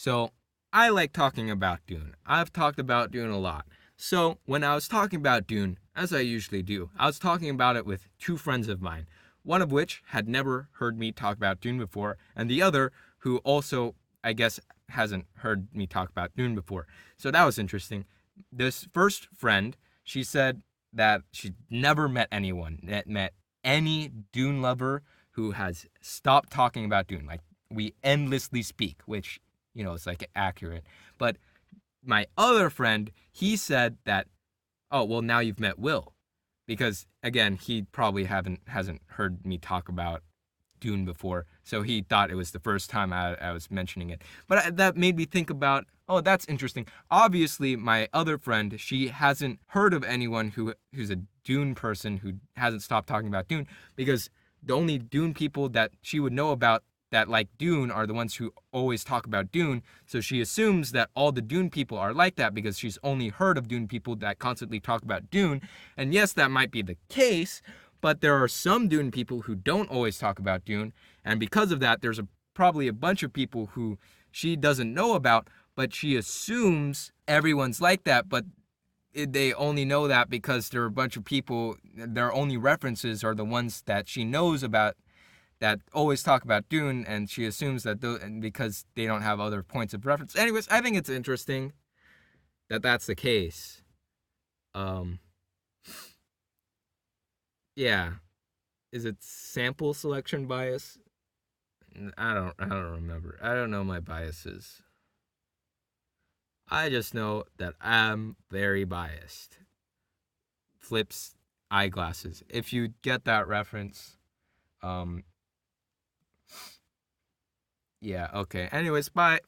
So I like talking about Dune. I've talked about Dune a lot. So when I was talking about Dune, as I usually do, I was talking about it with two friends of mine, one of which had never heard me talk about Dune before, and the other who also, I guess, hasn't heard me talk about Dune before. So that was interesting. This first friend, she said that she never met anyone that met any Dune lover who has stopped talking about Dune. Like, we endlessly speak, which, it's like accurate. But my other friend, he said that, oh, well, now you've met Will. Because again, he probably hasn't heard me talk about Dune before, so he thought it was the first time I was mentioning it. But that made me think about, oh, that's interesting. Obviously, my other friend, she hasn't heard of anyone who's a Dune person who hasn't stopped talking about Dune, because the only Dune people that she would know about that like Dune are the ones who always talk about Dune. So she assumes that all the Dune people are like that because she's only heard of Dune people that constantly talk about Dune. And yes, that might be the case, but there are some Dune people who don't always talk about Dune, and because of that, there's probably a bunch of people who she doesn't know about, but she assumes everyone's like that, but they only know that because there are a bunch of people, their only references are the ones that she knows about that always talk about Dune, and she assumes that because they don't have other points of reference. Anyways, I think it's interesting that that's the case. Um, yeah. Is it sample selection bias? I don't remember. I don't know my biases. I just know that I'm very biased. Flips eyeglasses. If you get that reference, um yeah, okay. Anyways, bye.